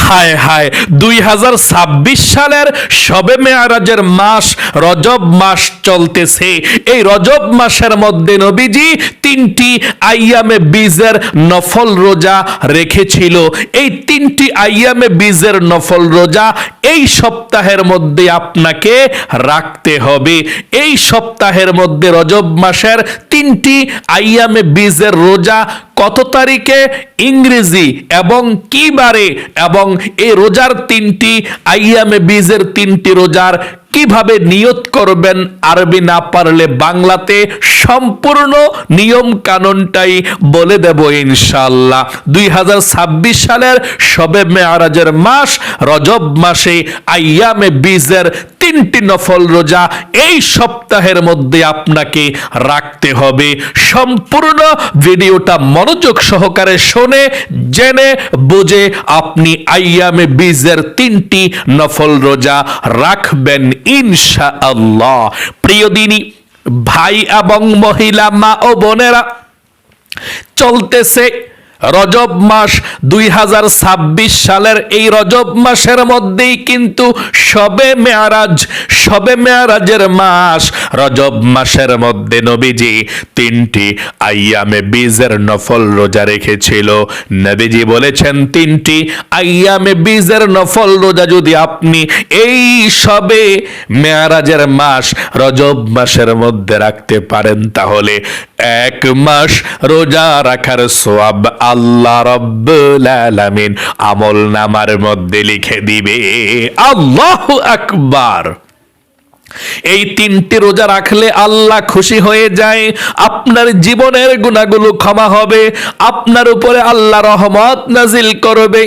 হায় হায়, 2026 সালের শবে মেয়ারাজের মাস রজব মাস চলতেছে। এই রজব মাসের মধ্যে নবীজি 3টি আইয়ামে বীজের নফল রোজা রেখেছিল। এই 3টি আইয়ামে বীজের নফল রোজা এই সপ্তাহের মধ্যে আপনাকে রাখতে হবে। এই সপ্তাহের মধ্যে রজব মাসের 3টি আইয়ামে বীজের রোজা কত তারিখে, ইংরেজি এবং কি বারে, এবং এই রোজার 3টি আইয়ামে বীজের 3টি রোজার কিভাবে নিয়ত করবেন, আরবি না পারলে বাংলাতে সম্পূর্ণ নিয়ম কানুনটাই বলে দেব ইনশাআল্লাহ। 2026 সালের শবে মেয়ারাজের মাস রজব মাসে আইয়ামে বীজের 3টি নফল রোজা এই সপ্তাহের মধ্যে আপনাকে রাখতে হবে। সম্পূর্ণ ভিডিওটা মনোযোগ সহকারে শুনে জেনে বুঝে আপনি আইয়ামে বীজের 3টি নফল রোজা রাখবেন ইনশাআল্লাহ। প্রিয় দিনী ভাই এবং মহিলা মা ও বোনেরা, চলতেছে রজব মাস। 2026 সালের এই রজব মাসের মধ্যেই কিন্তু শবে মেয়ারাজের মাস। রজব মাসের মধ্যে নবীজি 3টি আইয়ামে বীজের নফল রোজা রেখেছিল। নবীজি বলেছেন 3টি আইয়ামে বীজের নফল রোজা যদি আপনি এই শবে মেয়ারাজের মাস রজব মাসের মধ্যে রাখতে পারেন, তাহলে 1 মাস রোজা রাখার সওয়াব আল্লাহ রাব্বুল আলামিন আমল নামার মধ্যে লিখে দিবে। আল্লাহু আকবার। এই 3টি রোজা রাখলে আল্লাহ খুশি হয়ে যায়, আপনার জীবনের গুনাহগুলো ক্ষমা হবে, আপনার উপরে আল্লাহ রহমত নাজিল করবে।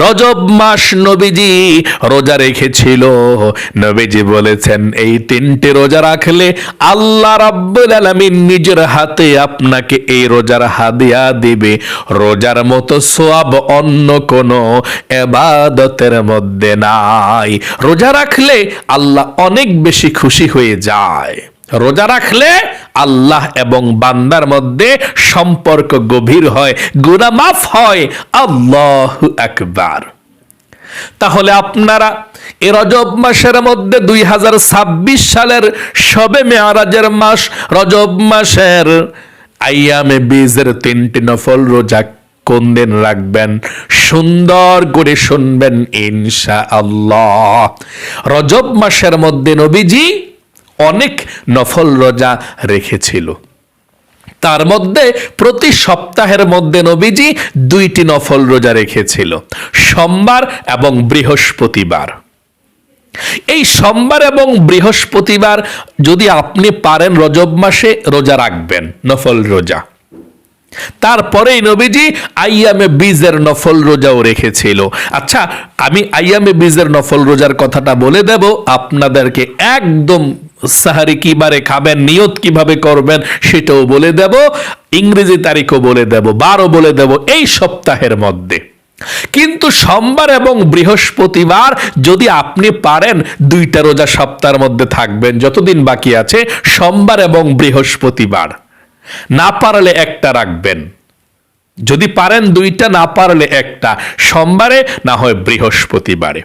রজব মাস নবীজি রোজা রেখেছিল। নবীজি বলেছেন এই 3টি রোজা রাখলে আল্লাহ রাব্বুল আলামিন নিজের হাতে আপনাকে এই রোজার হাদিয়া দিবে। রোজার মতো সওয়াব অন্য কোনো ইবাদতের মধ্যে নাই। রোজা রাখলে আল্লাহ অনেক বেশি খুশি হয়ে যায়। রোজা রাখলে আল্লাহ এবং বান্দার মধ্যে সম্পর্ক গভীর হয়, গুনাহ মাফ হয়। আল্লাহু আকবার। তাহলে আপনারা এই রজব মাসের মধ্যে 2026 সালের শবে মেয়ারাজের মাস রজব মাসের আইয়ামে বীজের 3টি নফল রোজা কোন দিন রাখবেন সুন্দর করে শুনবেন ইনশাআল্লাহ। রজব মাসের মধ্যে নবীজি অনেক নফল রোজা রেখেছিল। তার মধ্যে প্রতি সপ্তাহের মধ্যে নবীজি 2টি নফল রোজা রেখেছিল, সোমবার এবং বৃহস্পতিবার। এই সোমবার এবং বৃহস্পতিবার যদি আপনি পারেন রজব মাসে রোজা রাখবেন, নফল রোজা। তারপরেই নবীজি আইয়ামে বীজের নফল রোজাও রেখেছিল। আচ্ছা, আমি আইয়ামে বীজের নফল রোজার কথাটা বলে দেব আপনাদেরকে। একদম সাহারি কিবারে খাবেন, নিয়ত কিভাবে করবেন সেটাও বলে দেব, ইংরেজি তারিখও বলে দেব, বারও বলে দেব এই সপ্তাহের মধ্যে। কিন্তু সোমবার এবং বৃহস্পতিবার যদি আপনি পারেন 2টা রোজা সপ্তাহের মধ্যে থাকবেন, যতদিন বাকি আছে সোমবার এবং বৃহস্পতিবার। না পারলে একটা রাখবেন, যদি পারেন 2টা, না পারলে একটা, সোমবারে না হয় বৃহস্পতিবারে।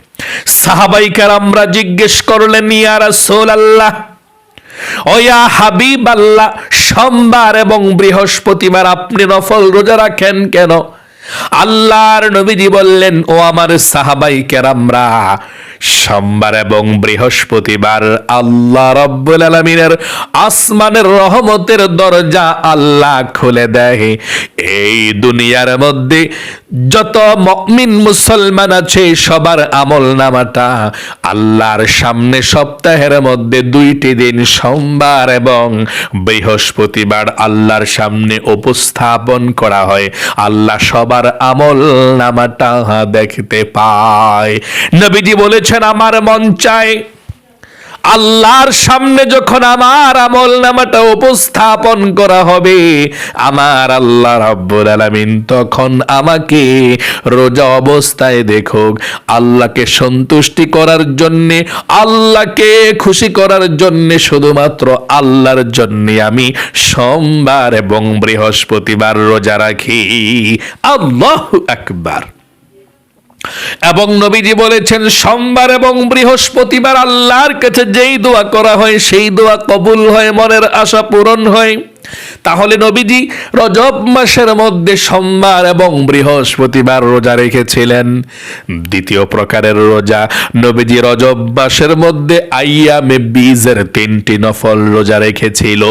সাহাবায়ে কেরামরা জিজ্ঞেস করলেন, ইয়া রাসূলুল্লাহ, ও ইয়া হাবিবাল্লাহ, সোমবার এবং বৃহস্পতিবার আপনি নফল রোজা রাখেন কেন? আল্লাহর নবীজি বললেন, ও আমার সাহাবায়ে কেরামরা, সোমবার এবং বৃহস্পতিবার আল্লাহ রাব্বুল আলামিনের আসমানের রহমতের দরজা আল্লাহ খুলে দেয়। এই দুনিয়ার মধ্যে যত মুমিন মুসলমান আছে সবার আমল নামাটা আল্লাহর সামনে সপ্তাহের মধ্যে 2টি দিন সোমবার এবং বৃহস্পতিবার আল্লাহর সামনে উপস্থাপন করা হয়। আল্লাহ সবার আমল নামাটা দেখতে পায়। নবীজি বলেছেন, আমার মন চায় আল্লাহর সামনে যখন আমার আমল নামাটা উপস্থাপন করা হবে, আমার আল্লাহ রাব্বুল আলামিন তখন আমাকে রোজা অবস্থায় দেখুক। আল্লাহকে সন্তুষ্টি করার জন্যে, আল্লাহকে খুশি করার জন্যে, শুধুমাত্র আল্লাহর জন্যে আমি সোমবার এবং বৃহস্পতিবার রোজা রাখি। আল্লাহু আকবার। এবং নবীজি বলেছেন সোমবার এবং বৃহস্পতিবার আল্লাহর কাছে যেই দোয়া করা হয় সেই দোয়া কবুল হয়, মনের আশা পূরণ হয়। তাহলে নবীজি রজব মাসের মধ্যে সোমবার এবং বৃহস্পতিবার রোজা রেখেছিলেন। দ্বিতীয় প্রকারের রোজা, নবীজি রজব মাসের মধ্যে আইয়ামে বীজের 3টি নফল রোজা রেখেছিল।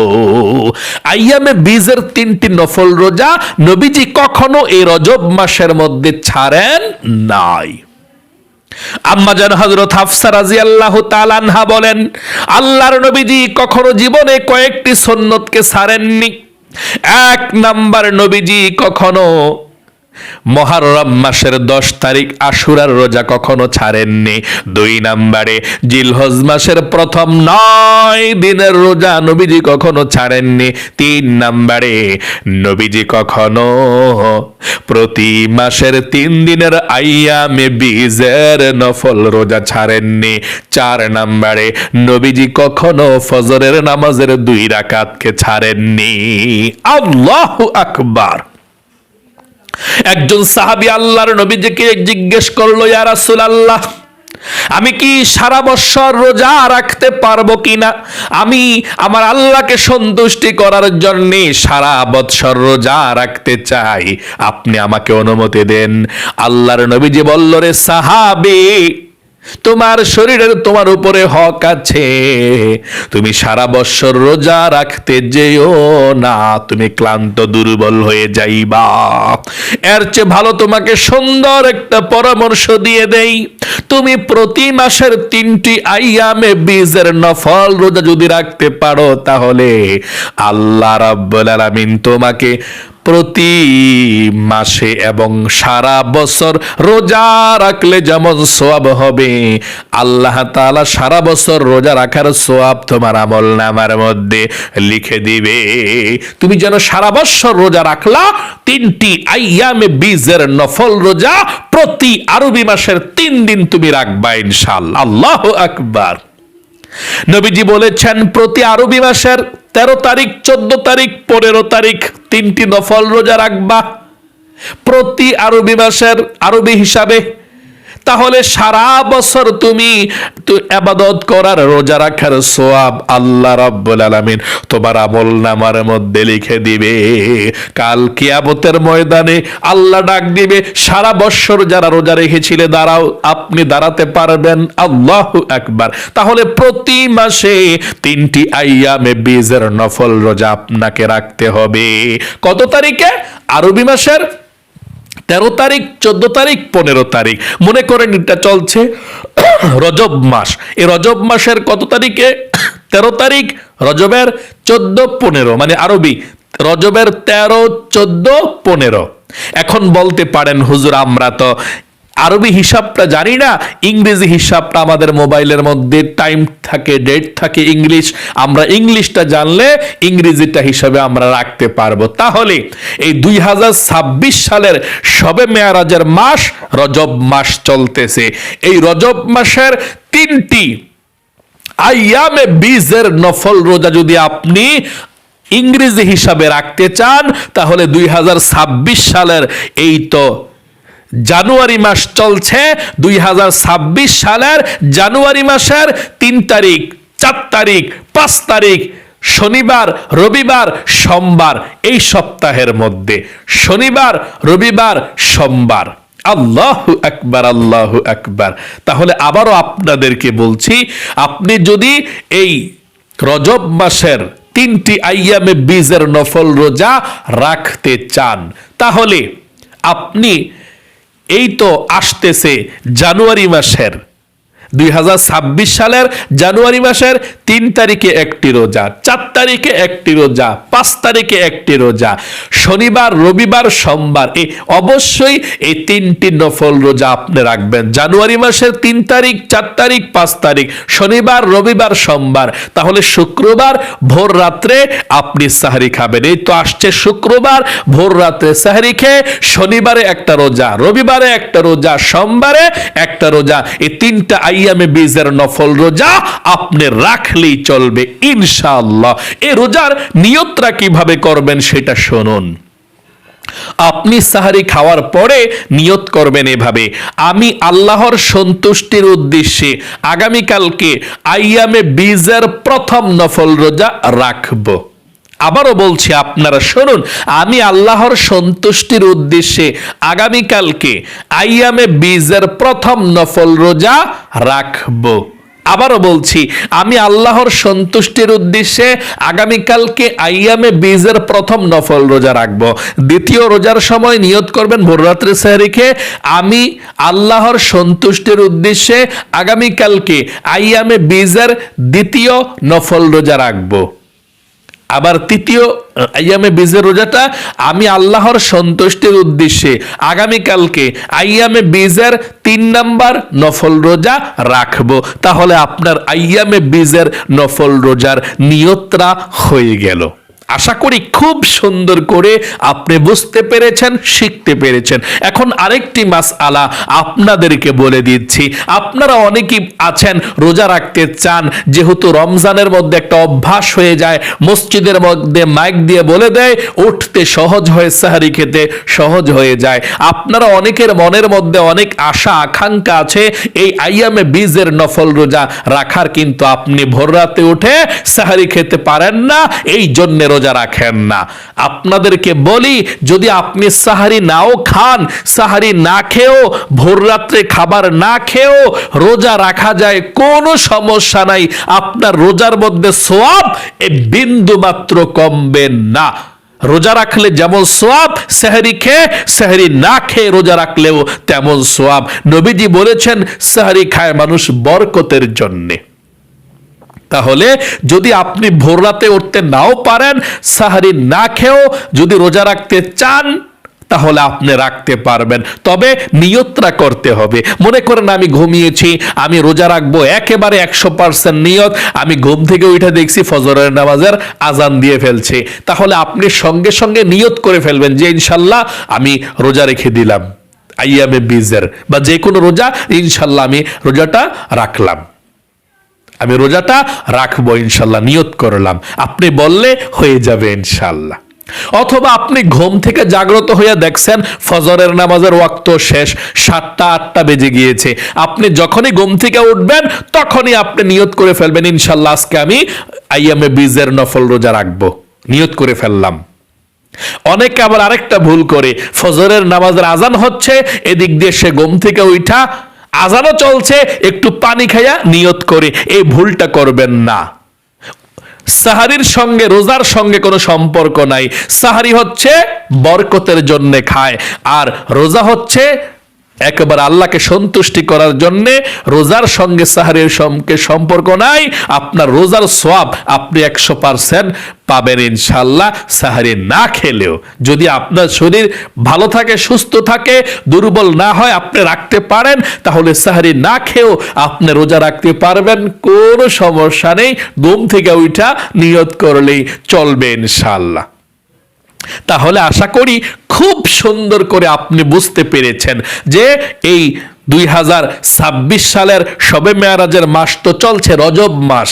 আইয়ামে বীজের 3টি নফল রোজা নবীজি কখনো এই রজব মাসের মধ্যে ছাড়েন নাই। আম্মাজান হযরত হাফসা রাদিয়াল্লাহু তাআলা আনহা বলেন, আল্লাহর নবীজি কখনো জীবনে কয়েকটি সুন্নতকে ছাড়েননি। 1 নাম্বার, নবীজি কখনো মুহররম মাসের 10 তারিখ আশুরার রোজা কখনো ছাড়েননি। 2 নম্বরে জিলহজ মাসের প্রথম 9 দিনের রোজা নবীজি কখনো ছাড়েননি। 3 নম্বরে নবীজি কখনো প্রতি মাসের 3 দিনের আইয়ামে বীজের নফল রোজা ছাড়েননি। 4 নম্বরে নবীজি কখনো ফজরের নামাজের 2 রাকাতকে ছাড়েননি। আল্লাহু আকবার। একজন সাহাবী আল্লাহর নবীজিকে জিজ্ঞেস করলো, ইয়া রাসূলুল্লাহ, আমি কি সারা বছর রোজা রাখতে পারবো কিনা? আমি আমার আল্লাহকে সন্তুষ্টি করার জন্য সারা বছর রোজা রাখতে চাই, আপনি আমাকে অনুমতি দেন। আল্লাহর নবীজি বলল, রে সাহাবী, তোমার শরীরের তোমার উপরে হক আছে, তুমি সারা বছর রোজা রাখতে যেও না, তুমি ক্লান্ত দুর্বল হয়ে যাইবা। এর চেয়ে ভালো তোমাকে সুন্দর একটা পরামর্শ দিয়ে দেই, তুমি প্রতি মাসের 3টি আইয়ামে বীজের নফল রোজা যদি রাখতে পারো, তাহলে আল্লাহ রাব্বুল আলামিন তোমাকে প্রতি মাসে এবং সারা বছর রোজা রাখলে যেমন সওয়াব হবে, আল্লাহ তাআলা সারা বছর রোজা রাখার সওয়াব তোমার আমলনামার মধ্যে লিখে দিবে। তুমি যেন সারা বছর রোজা রাখলা, 3টি আইয়ামে বীজের নফল রোজা প্রতি আরবি মাসের 3 দিন তুমি রাখবা ইনশাআল্লাহ। আল্লাহু আকবার। নবীজি বলেছেন প্রতি আরবি মাসের 13 তারিখ, 14 তারিখ, 15 তারিখ 3টি নফল রোজা রাখবা প্রতি আরবি মাসের আরবি হিসাবে। তাহলে সারা বছর তুমি ইবাদত করার, রোজা রাখার সওয়াব আল্লাহ রাব্বুল আলামিন তোমার আমলনামার মধ্যে লিখে দিবে। কাল কিয়ামতের ময়দানে আল্লাহ ডাক দিবে, সারা বছর যারা রোজা রেখেছিলে দাঁড়াও, আপনি দাঁড়াতে পারবেন। আল্লাহু আকবার। তাহলে প্রতি মাসে 3টি আইয়ামে বীজের নফল রোজা আপনাকে রাখতে হবে। কত তারিখে? আরবি মাসের 13 তারিখ, 14 তারিখ, 15 তারিখ। মনে করেন এটা চলছে রজব মাস। এই রজব মাসের কত তারিখে? 13 তারিখ, রজবের 14, 15, মানে আরবি রজবের 13, 14, 15। এখন বলতে পারেন, হুজুর আমরা তো আরবি হিসাবটা জানি না, ইংরেজি হিসাবটা আমাদের মোবাইলের মধ্যে টাইম থাকে, ডেট থাকে ইংলিশ, আমরা ইংলিশটা জানলে ইংরেজিটা হিসাবে আমরা রাখতে পারবো। তাহলে এই 2026 সালের শবে মেয়ারাজের মাস রজব মাস চলতেছে। এই রজব মাসের 3টি আইয়ামে বীজের নফল রোজা যদি আপনি ইংরেজি হিসাবে রাখতে চান, তাহলে 2026 সালের এই তো জানুয়ারি মাস চলছে, 2026 সালের জানুয়ারি মাসের 3 তারিখ, 4 তারিখ, 5 তারিখ, শনিবার, রবিবার, সোমবার, এই সপ্তাহের মধ্যে শনিবার, রবিবার, সোমবার। আল্লাহু আকবার, আল্লাহু আকবার। তাহলে আবারও আপনাদেরকে বলছি, আপনি যদি এই রজব মাসের 3টি আইয়ামে বীজের নফল রোজা রাখতে চান, তাহলে আপনি এই তো আসতেছে জানুয়ারি মাসের 2026 সালের জানুয়ারি মাসের 3 তারিখে একটি রোজা, 4 তারিখে একটি রোজা, 5 তারিখে একটি রোজা, শনিবার, রবিবার, সোমবার, এই অবশ্যই এই 3টি নফল রোজা আপনি রাখবেন। জানুয়ারি মাসের 3 তারিখ, 4 তারিখ, 5 তারিখ, শনিবার, রবিবার, সোমবার। তাহলে শুক্রবার ভোর রাত্রে আপনি সাহরি খাবেন। এই তো আসছে শুক্রবার ভোর রাত্রে সাহরি খেয়ে শনিবারে একটা রোজা, রবিবারে একটা রোজা, সোমবারে একটা রোজা, এই 3টা আইয়ামে বীজের নফল রোজা আপনি রাখলেই চলবে ইনশাআল্লাহ। এই রোজার নিয়তটা কিভাবে করবেন সেটা শুনুন। আপনি সাহারি খাওয়ার পরে নিয়ত করবেন এভাবে, আমি আল্লাহর সন্তুষ্টির উদ্দেশ্যে আগামীকালকে আইয়ামে বীজের প্রথম নফল রোজা রাখব। আবারও বলছি, আপনারা শুনুন, আমি আল্লাহর সন্তুষ্টির উদ্দেশ্যে আগামীকালকে আইয়ামে বীজের প্রথম নফল রোজা রাখব। আবারও বলছি, আমি আল্লাহর সন্তুষ্টির উদ্দেশ্যে আগামীকালকে আইয়ামে বীজের প্রথম নফল রোজা রাখবো। দ্বিতীয় রোজার সময় নিয়ত করবেন ভোররাত্রে সেহরি খেয়ে আমি আল্লাহর সন্তুষ্টির উদ্দেশ্যে আগামীকালকে আইয়ামে বীজের দ্বিতীয় নফল রোজা রাখবো। আবার তৃতীয় আইয়ামে বীজের রোজাটা আমি আল্লাহর সন্তুষ্টির উদ্দেশ্যে আগামীকালকে আইয়ামে বীজের 3 নাম্বার নফল রোজা রাখবো। তাহলে আপনার আইয়ামে বীজের নফল রোজার নিয়তটা হয়ে গেল। আশা করি খুব সুন্দর করে আপনি বুঝতে পেরেছেন, শিখতে পেরেছেন। এখন আরেকটি মাসআলা আপনাদেরকে বলে দিচ্ছি। আপনারা অনেকেই আছেন রোজা রাখতে চান, যেহেতু রমজানের মধ্যে একটা অভ্যাস হয়ে যায়, মসজিদের মধ্যে মাইক দিয়ে বলে দেয়, উঠতে সহজ হয়ে সাহারি খেতে সহজ হয়ে যায়। আপনারা অনেকের মনের মধ্যে অনেক আশা আকাঙ্ক্ষা আছে এই আইয়ামে বীজের নফল রোজা রাখার, কিন্তু আপনি ভোর রাতে উঠে সাহারি খেতে পারেন না, এই জন্য রোজা রাখেন না। আপনাদেরকে বলি, যদি আপনি সাহারি নাও খান, সাহারি না খেয়েও ভোর রাত্রে খাবার না খেয়েও রোজা রাখা যায়, কোনো সমস্যা নাই। আপনার রোজার মধ্যে সওয়াব বিন্দু মাত্র কমবে না। রোজা রাখলে যেমন সওয়াব, সেহরি খেয়ে সেহরি না খেয়ে রোজা রাখলেও তেমন সওয়াব। নবীজি বলেছেন সেহরি খায় মানুষ বরকতের জন্যে। তাহলে যদি আপনি ভোর রাতে উঠতে নাও পারেন, সাহারি না খেয়েও যদি রোজা রাখতে চান, তাহলে আপনি রাখতে পারবেন, তবে নিয়তটা করতে হবে। মনে করেন আমি ঘুমিয়েছি, আমি রোজা রাখবো, একেবারে 100% নিয়ত। আমি ঘুম থেকে উঠে দেখছি ফজরের নামাজের আজান দিয়ে ফেলছে, তাহলে আপনি সঙ্গে সঙ্গে নিয়ত করে ফেলবেন যে ইনশাল্লাহ আমি রোজা রেখে দিলাম আইয়ামে বীজের, বা যে কোনো রোজা, ইনশাল্লাহ আমি রোজাটা রাখলাম, আমি রোজাটা রাখবো ইনশাল্লাহ, নিয়ত করলাম। আপনি বললে হয়ে যাবে ইনশাল্লাহ। অথবা আপনি ঘুম থেকে জাগ্রত হয়ে দেখছেন ফজরের নামাজের ওয়াক্ত শেষ, 7টা-8টা বেজে গিয়েছে। আপনি যখনই ঘুম থেকে উঠবেন তখনই আপনি নিয়ত করে ফেলবেন ইনশাল্লাহ আজকে আমি আইয়ামে বীজের নফল রোজা রাখবো, নিয়ত করে ফেললাম। অনেকে আবার আরেকটা ভুল করে, ফজরের নামাজের আজান হচ্ছে, এদিক দিয়ে সে ঘুম থেকে উঠা আজানও চলছে, একটু পানি খাইয়া নিয়ত করে। এই ভুলটা করবেন না। সাহারির সঙ্গে রোজার সঙ্গে কোনো সম্পর্ক নাই। সাহারি হচ্ছে বরকতের জন্য খায়, আর রোজা হচ্ছে একবার আল্লাহকে সন্তুষ্টি করার জন্য। রোজার সঙ্গে সাহারির সঙ্গে সম্পর্ক নাই। আপনার রোজার সওয়াব আপনি 100% পাবেন ইনশাল্লাহ সাহারি না খেলেও। যদি আপনার শরীর ভালো থাকে, সুস্থ থাকে, দুর্বল না হয়, আপনি রাখতে পারেন, তাহলে সাহারি না খেয়েও আপনি রোজা রাখতে পারবেন, কোনো সমস্যা নেই। ঘুম থেকে উঠা নিয়ত করলেই চলবে ইনশাল্লাহ। তাহলে আশা করি খুব সুন্দর করে আপনি বুঝতে পেরেছেন যে এই 2026 সালের শবে মেরাজের মাস তো চলছে, রজব মাস।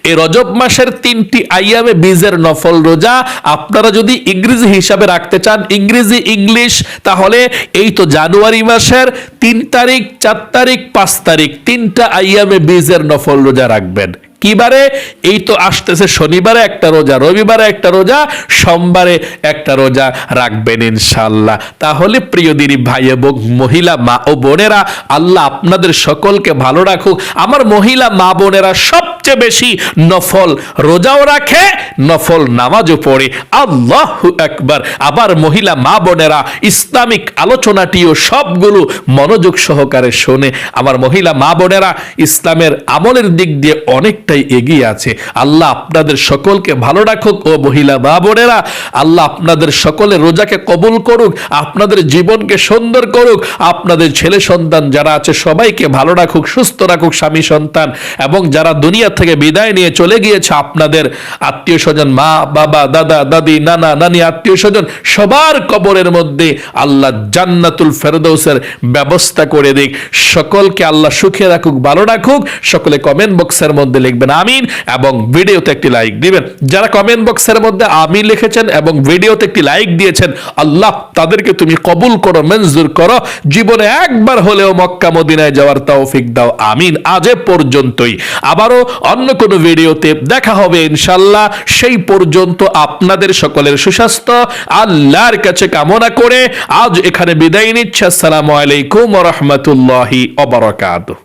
এই রজব মাসের 3টি আইয়ামে বীজের নফল রোজা আপনারা যদি ইংরেজি হিসাবে রাখতে চান, ইংরেজি ইংলিশ, তাহলে এই তো জানুয়ারি মাসের 3 তারিখ, 4 তারিখ, 5 তারিখ 3টা আইয়ামে বীজের নফল রোজা রাখবেন। কিবারে? এই তো আসতেছে শনিবারে একটা রোজা, রবিবারে একটা রোজা, সোমবারে একটা রোজা রাখবেন ইনশাআল্লাহ। তাহলে প্রিয় দিনী ভাই এবং মহিলা মা ও বোনেরা, আল্লাহ আপনাদের সকলকে ভালো রাখুক। আমার মহিলা মা বোনেরা সবচেয়ে বেশি নফল রোজাও রাখে, নফল নামাজও পড়ে। আল্লাহু আকবার। আবার মহিলা মা বোনেরা ইসলামিক আলোচনাটিও সবগুলো মনোযোগ সহকারে শোনে। আমার মহিলা মা বোনেরা ইসলামের আমলের দিক দিয়ে অনেকটাই এগিয়ে আছে। আল্লাহ আপনাদের সকলকে ভালো রাখুক। ও মহিলা মা বোনেরা, আল্লাহ আপনাদের সকলের রোজাকে কবুল করুক, আপনাদের জীবনকে সুন্দর করুক, আপনাদের ছেলে সন্তান যারা আছে সবাইকে ভালো রাখুক, সুস্থ রাখুক, স্বামী সন্তান এবং যারা দুনিয়া থেকে বিদায় নিয়ে চলে গিয়েছে আপনাদের আত্মীয় স্বজন, মা বাবা, দাদা দাদি, নানা নানি, আত্মীয় স্বজন সবার কবরের মধ্যে আল্লাহ জান্নাতুল ফেরদৌসের ব্যবস্থা করে দিক। সকলকে আল্লাহ সুখে রাখুক, ভালো রাখুক। সকলে কমেন্ট বক্সের মধ্যে লিখবেন লিখবেন আমিন এবং ভিডিওতে একটি লাইক দিবেন। যারা কমেন্ট বক্সের মধ্যে আমিন লিখেছেন এবং ভিডিওতে একটি লাইক দিয়েছেন, আল্লাহ তাদেরকে তুমি কবুল করো, মঞ্জুর করো, জীবনে একবার হলেও মক্কা মদিনায় যাওয়ার তৌফিক দাও, আমিন। আজ এ পর্যন্তই, আবারও অন্য কোনো ভিডিওতে দেখা হবে ইনশাআল্লাহ। সেই পর্যন্ত আপনাদের সকলের সুস্বাস্থ্য আল্লাহর কাছে কামনা করে আজ এখানে বিদায় নিচ্ছি। আসসালামু আলাইকুম ওয়া রাহমাতুল্লাহি ওয়া বারাকাতুহু।